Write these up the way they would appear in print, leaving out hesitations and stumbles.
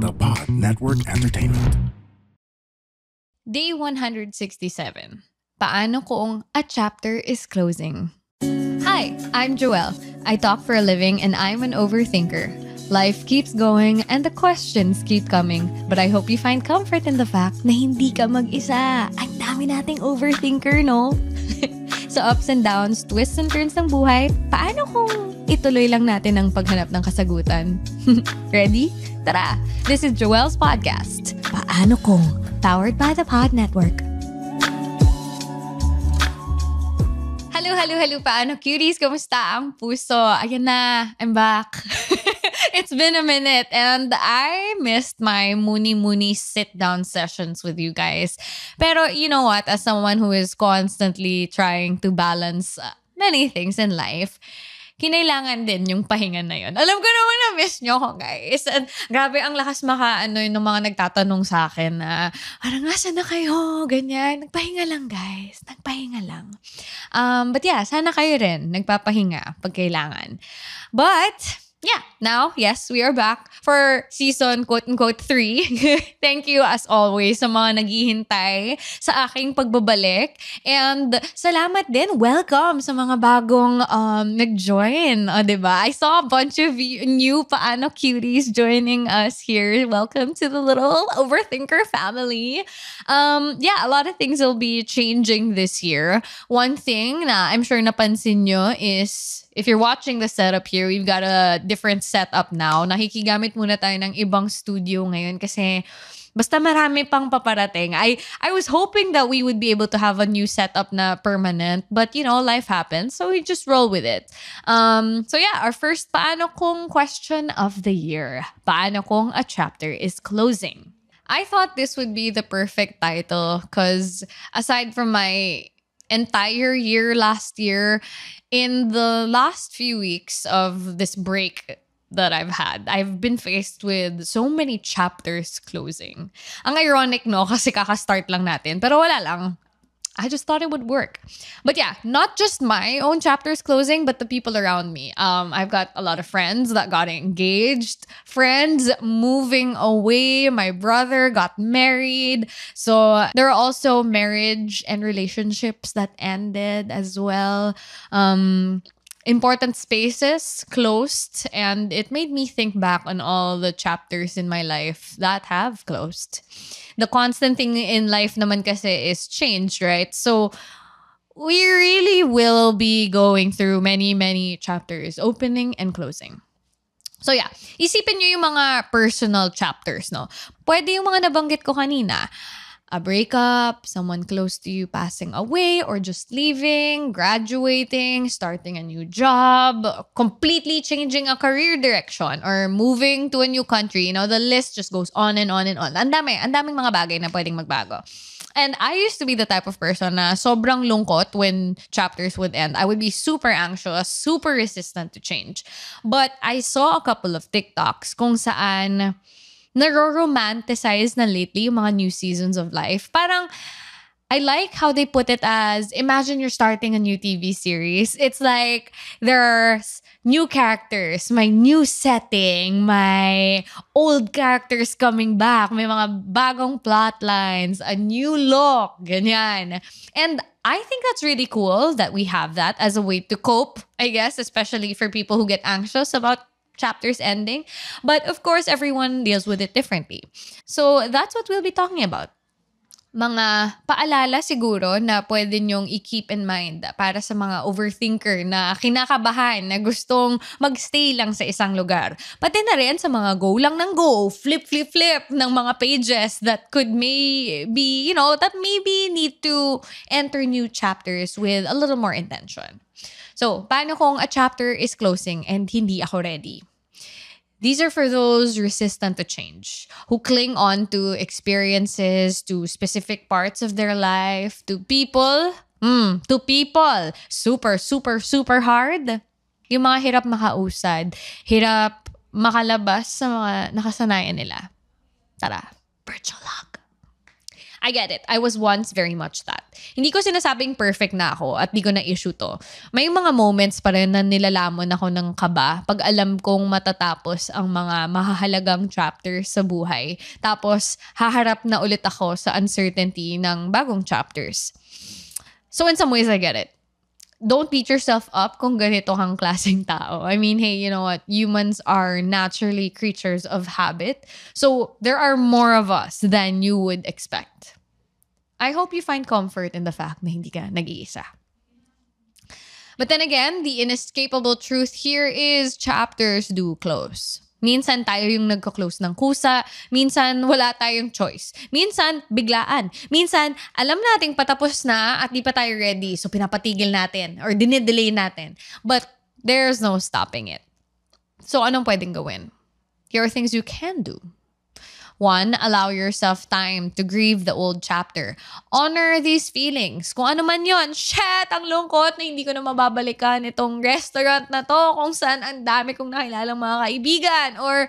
The Pod Network Entertainment. Day 167. Paano kung a chapter is closing? Hi, I'm Joelle. I talk for a living and I'm an overthinker. Life keeps going and the questions keep coming. But I hope you find comfort in the fact na hindi ka mag-isa. Ang dami nating overthinker, no? Sa ups and downs, twists and turns ng buhay, paano kung ituloy lang natin ang paghanap ng kasagutan? Ready? Tara! This is Joelle's podcast. Paano kung? Powered by the Pod Network. Hello, paano cuties? Kamusta ang puso? Ayan na, I'm back. It's been a minute and I missed my Muni sit-down sessions with you guys. Pero you know what? As someone who is constantly trying to balance many things in life, kinailangan din yung pahinga na yun. Alam ko naman na miss nyo ko, guys. And grabe, ang lakas yung mga nagtatanong sa akin na, parang saan na kayo? Ganyan. Nagpahinga lang, guys. Nagpahinga lang. But yeah, sana kayo rin nagpapahinga pag kailangan. But yeah, now, yes, we are back for season quote-unquote 3. Thank you as always sa mga naghihintay sa aking pagbabalik. And salamat din, welcome sa mga bagong nag-join. Diba? I saw a bunch of new Paano Cuties joining us here. Welcome to the little Overthinker family. Yeah, a lot of things will be changing this year. One thing na I'm sure napansin nyo is, if you're watching the setup here, we've got a different setup now. Nakikigamit muna tayo ng ibang studio ngayon kasi basta marami pang paparating. I was hoping that we would be able to have a new setup na permanent, but you know, life happens, so we just roll with it. So yeah, our first paano kung question of the year. Paano kung a chapter is closing? I thought this would be the perfect title because aside from my entire year last year, in the last few weeks of this break that I've had, I've been faced with so many chapters closing. Ang ironic, no? Kasi kakastart lang natin. Pero wala lang. I just thought it would work. But yeah, not just my own chapters closing, but the people around me. I've got a lot of friends that got engaged, friends moving away. My brother got married. So there are also marriage and relationships that ended as well. Important spaces closed, and it made me think back on all the chapters in my life that have closed. The constant thing in life naman kasi is change, right? So we really will be going through many chapters, opening and closing. So yeah, isipin nyo yung mga personal chapters, no? Pwede yung mga nabanggit ko kanina. A breakup, someone close to you passing away or just leaving, graduating, starting a new job, completely changing a career direction, or moving to a new country. You know, the list just goes on and on and on. Ang daming mga bagay na pwedeng magbago. And I used to be the type of person na sobrang lungkot when chapters would end. I would be super anxious, super resistant to change. But I saw a couple of TikToks kung saan naro-romanticize na lately yung mga new seasons of life. Parang, I like how they put it as, imagine you're starting a new TV series. It's like, there's new characters, may new setting, may old characters coming back, may mga bagong plot lines, a new look, ganyan. And I think that's really cool that we have that as a way to cope, I guess, especially for people who get anxious about chapters ending. But of course, everyone deals with it differently. So that's what we'll be talking about. Mga paalala siguro na pwede nyong i-keep in mind para sa mga overthinker na kinakabahan, na gustong magstay lang sa isang lugar. Pati na rin sa mga go lang ng go, flip ng mga pages that could maybe, you know, that maybe need to enter new chapters with a little more intention. So, paano kung a chapter is closing and hindi ako ready? These are for those resistant to change, who cling on to experiences, to specific parts of their life, to people, super hard. Yung mga hirap makausad, hirap makalabas sa mga nakasanayan nila. Tara, virtual hug. I get it. I was once very much that. Hindi ko sinasabing perfect na ako at di ko na-issue to. May mga moments pa rin na nilalamon ako ng kaba pag alam kong matatapos ang mga mahahalagang chapters sa buhay. Tapos, haharap na ulit ako sa uncertainty ng bagong chapters. So in some ways, I get it. Don't beat yourself up kung ganito kang klaseng tao. I mean, hey, you know what? Humans are naturally creatures of habit. So there are more of us than you would expect. I hope you find comfort in the fact na hindi ka nag-iisa. But then again, the inescapable truth here is chapters do close. Minsan tayo yung nagko-close ng kusa. Minsan wala tayong choice. Minsan biglaan. Minsan alam nating patapos na at di pa tayo ready. So pinapatigil natin or dinidelay natin. But there's no stopping it. So anong pwedeng gawin? Here are things you can do. 1, allow yourself time to grieve the old chapter. Honor these feelings. Kung ano man yun, shit, ang lungkot na hindi ko na mababalikan itong restaurant na to kung saan ang dami kong nakilalang mga kaibigan. Or,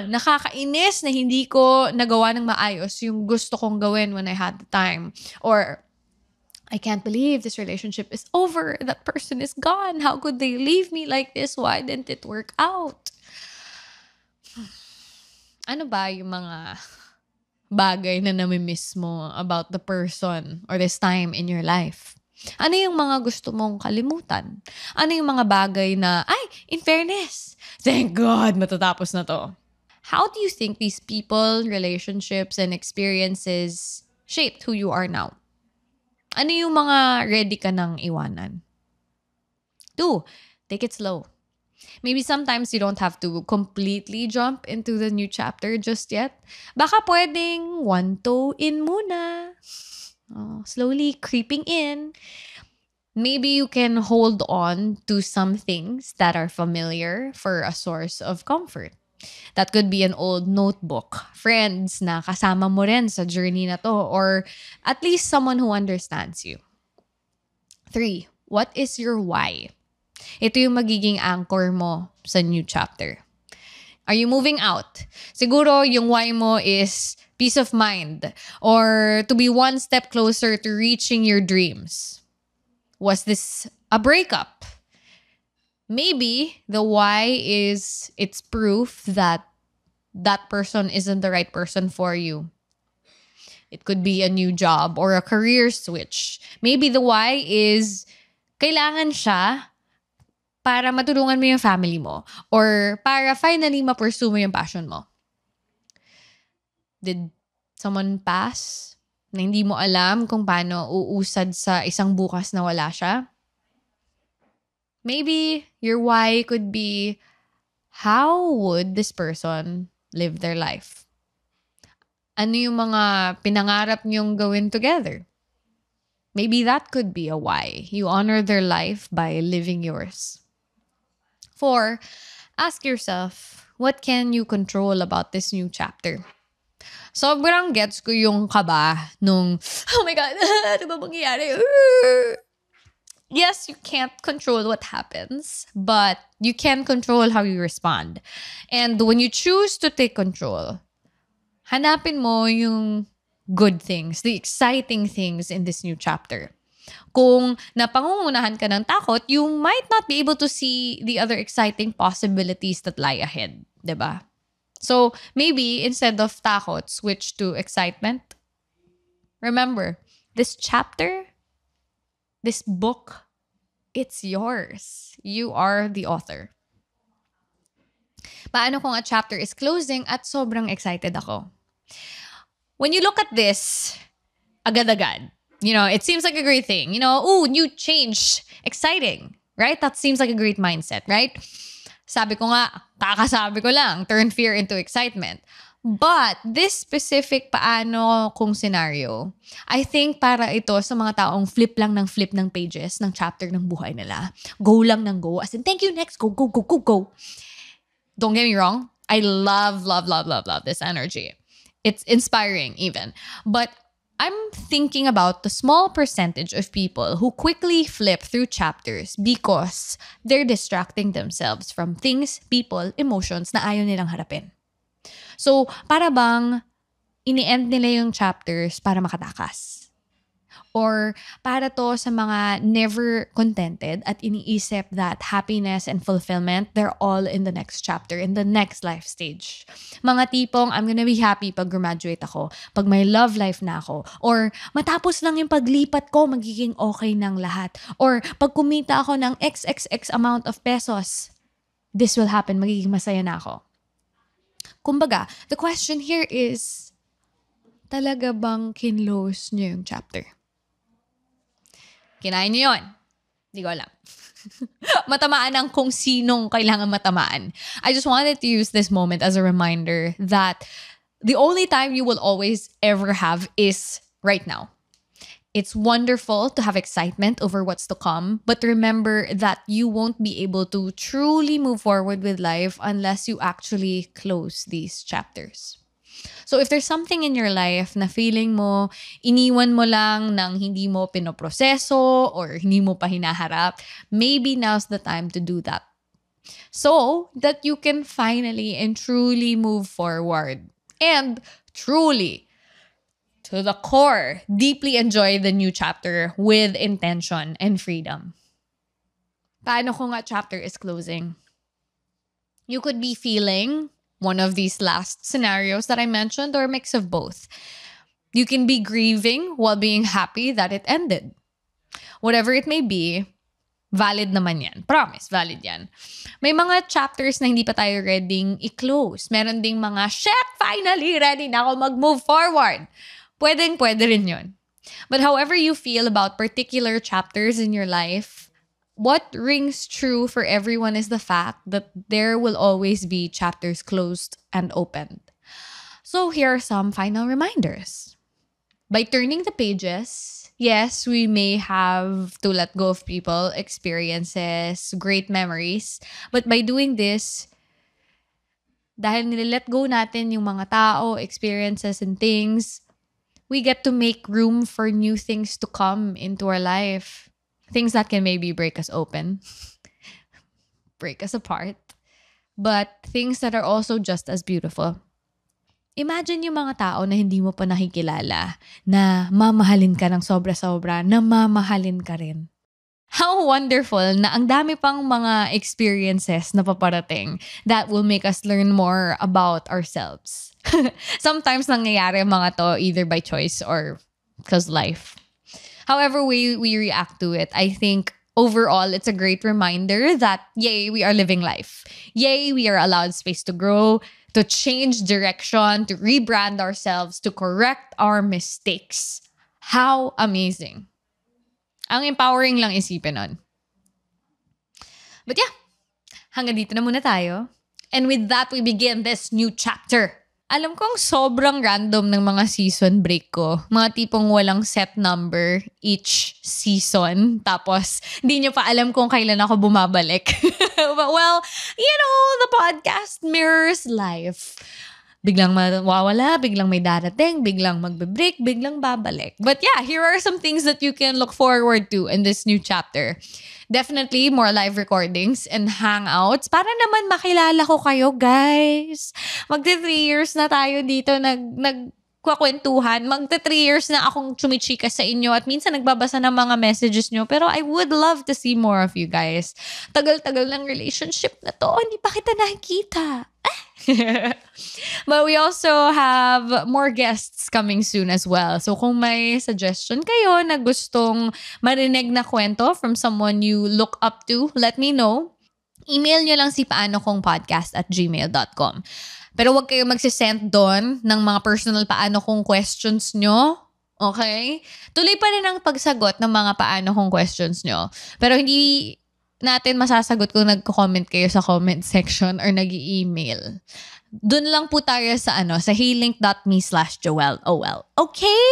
nakakainis na hindi ko nagawa ng maayos yung gusto kong gawin when I had the time. Or, I can't believe this relationship is over. That person is gone. How could they leave me like this? Why didn't it work out? Ano ba yung mga bagay na namimiss mo about the person or this time in your life? Ano yung mga gusto mong kalimutan? Ano yung mga bagay na, in fairness, thank God, matatapos na to. How do you think these people, relationships, and experiences shaped who you are now? Ano yung mga ready ka nang iwanan? 2, take it slow. Maybe sometimes you don't have to completely jump into the new chapter just yet. Baka pwedeng one toe in muna. Slowly creeping in. Maybe you can hold on to some things that are familiar for a source of comfort. That could be an old notebook, friends na kasama mo rin sa journey na to, or at least someone who understands you. 3, what is your why? Ito yung magiging anchor mo sa new chapter. Are you moving out? Siguro yung why mo is peace of mind or to be one step closer to reaching your dreams. Was this a breakup? Maybe the why is it's proof that that person isn't the right person for you. It could be a new job or a career switch. Maybe the why is kailangan siya para matulungan mo yung family mo or para finally ma-pursue mo yung passion mo. Did someone pass na hindi mo alam kung paano uusad sa isang bukas na wala siya? Maybe your why could be, how would this person live their life? Ano yung mga pinangarap niyong gawin together? Maybe that could be a why. You honor their life by living yours. 4, ask yourself, what can you control about this new chapter? Sobrang gets ko yung kaba nung, oh my God, ano ba mangyayari? Yes, you can't control what happens, but you can control how you respond. And when you choose to take control, hanapin mo yung good things, the exciting things in this new chapter. Kung napangungunahan ka ng takot, you might not be able to see the other exciting possibilities that lie ahead, diba? So maybe instead of takot, switch to excitement. Remember, this chapter, this book, it's yours. You are the author. Paano kung a chapter is closing at sobrang excited ako? When you look at this, agad-agad, it seems like a great thing. New change, exciting, right? That seems like a great mindset, right? Sabi ko nga, kakasabi ko lang, turn fear into excitement. But this specific paano kung scenario, I think para ito sa mga taong flip ng pages ng chapter ng buhay nila. Go lang ng go. As in, thank you, next, go, go, go, go, go. Don't get me wrong. I love this energy. It's inspiring even. But I'm thinking about the small percentage of people who quickly flip through chapters because they're distracting themselves from things, people, emotions na ayaw nilang harapin. So, para bang ini-end nila yung chapters para makatakas. Or para to sa mga never contented at iniisip that happiness and fulfillment, they're all in the next chapter, in the next life stage. Mga tipong, I'm gonna be happy pag graduate ako, pag may love life na ako, or matapos lang yung paglipat ko, magiging okay ng lahat. Or pag kumita ako ng XXX amount of pesos, this will happen, magiging masaya na ako. Kumbaga, the question here is, talaga bang kinlose nyo yung chapter? Kinain niyo yun. Di ko alam. Matamaan ang kung sinong kailangan matamaan. I just wanted to use this moment as a reminder that the only time you will always ever have is right now. It's wonderful to have excitement over what's to come, but remember that you won't be able to truly move forward with life unless you actually close these chapters. So if there's something in your life na feeling mo, iniwan mo lang nang hindi mo pinoproseso or hindi mo pa hinaharap, maybe now's the time to do that. So that you can finally and truly move forward. And truly, to the core, deeply enjoy the new chapter with intention and freedom. Paano kung a chapter is closing? You could be feeling one of these last scenarios that I mentioned, or a mix of both. You can be grieving while being happy that it ended. Whatever it may be, valid naman yan. Promise, valid yan. May mga chapters na hindi pa tayo ready i-close. Meron ding mga, shit, finally, ready na ako mag-move forward. Pwede rin yun. But however you feel about particular chapters in your life, what rings true for everyone is the fact that there will always be chapters closed and opened. So here are some final reminders. By turning the pages, yes, we may have to let go of people, experiences, great memories. But by doing this, dahil nililet go natin yung mga tao, experiences, and things, we get to make room for new things to come into our life. Things that can maybe break us open, break us apart, but things that are also just as beautiful. Imagine yung mga tao na hindi mo pa nakikilala, na mamahalin ka ng sobra-sobra, na mamahalin ka rin. How wonderful na ang dami pang mga experiences na paparating that will make us learn more about ourselves. Sometimes nangyayari mga to either by choice or because life. However we react to it, I think overall, it's a great reminder that, yay, we are living life. Yay, we are allowed space to grow, to change direction, to rebrand ourselves, to correct our mistakes. How amazing. Ang empowering lang isipin nun. But yeah, hanggang dito na muna tayo. And with that, we begin this new chapter. Alam kong sobrang random ng mga season break ko. Mga tipong walang set number each season. Tapos, hindi nyo pa alam kung kailan ako bumabalik. But well, you know, the podcast mirrors life. Biglang mawawala, biglang may darating, biglang magbe-break, biglang babalik. But yeah, here are some things that you can look forward to in this new chapter. Definitely more live recordings and hangouts para naman makilala ko kayo, guys. Magti 3 years na tayo dito nagkakwentuhan. Magti 3 years na akong chumichika sa inyo at minsan nagbabasa ng mga messages nyo. Pero I would love to see more of you guys. Tagal-tagal ng relationship na to. Hindi pa kita nakikita. But we also have more guests coming soon as well. So kung may suggestion kayo na gustong marinig na kwento from someone you look up to, let me know. Email nyo lang si paanokongpodcast@gmail.com. Pero wag kayo magsisend doon ng mga personal paano kong questions nyo. Okay? Tuloy pa rin ang pagsagot ng mga paano kong questions nyo. Pero hindi natin masasagot kung nagko-comment kayo sa comment section or nag-email. Doon lang po tayo sa healink.me/JoelleOL. Okay?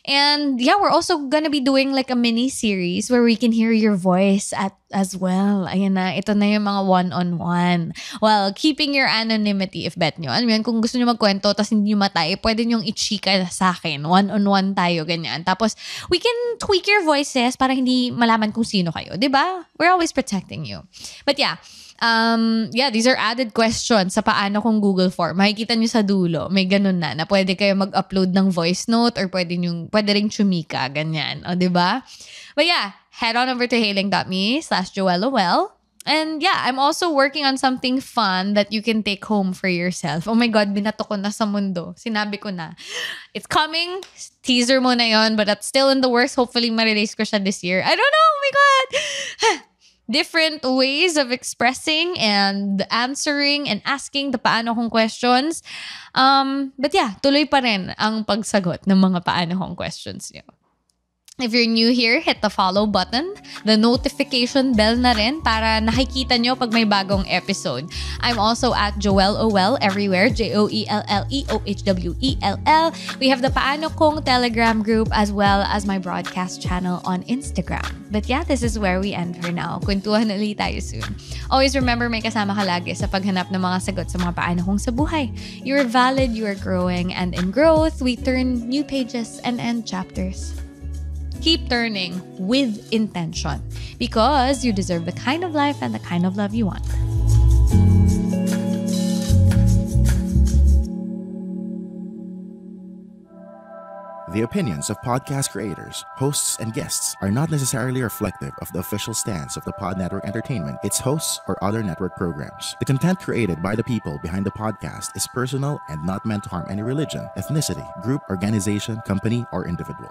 And yeah, we're also gonna be doing like a mini series where we can hear your voice as well. Ayan na, ito na yung mga one-on-one. Well, keeping your anonymity if bet nyo. Ano yun, kung gusto nyo magkwento tapos hindi nyo matay, pwede nyong i-chika sa akin. One-on-one tayo, ganyan. Tapos, we can tweak your voices para hindi malaman kung sino kayo. Diba? We're always protecting you. But yeah, Yeah, these are added questions sa paano kung Google Form. Makikita nyo sa dulo, may ganun na pwede kayo mag-upload ng voice note or pwede ring chumika, ganyan. O, diba? But yeah, head on over to hailing.me/JoelleOwell. And yeah, I'm also working on something fun that you can take home for yourself. Oh my God, binato ko na sa mundo. Sinabi ko na. It's coming. Teaser mo na yon, but that's still in the works. Hopefully, ma-release ko siya this year. I don't know. Oh my God. Different ways of expressing and answering and asking the paano kong questions. But yeah, tuloy pa rin ang pagsagot ng mga paano kong questions niyo. If you're new here, hit the follow button, the notification bell na rin para nakikita nyo pag may bagong episode. I'm also at Joelle Owell everywhere, JoelleOhwell. We have the Paano Kong Telegram group as well as my broadcast channel on Instagram. But yeah, this is where we end for now. Kwentuhan ulit tayo soon. Always remember, may kasama ka lagi sa paghanap ng mga sagot sa mga paano kong sa buhay. You are valid, you are growing, and in growth, we turn new pages and end chapters. Keep turning with intention because you deserve the kind of life and the kind of love you want. The opinions of podcast creators, hosts, and guests are not necessarily reflective of the official stance of the Pod Network Entertainment, its hosts, or other network programs. The content created by the people behind the podcast is personal and not meant to harm any religion, ethnicity, group, organization, company, or individual.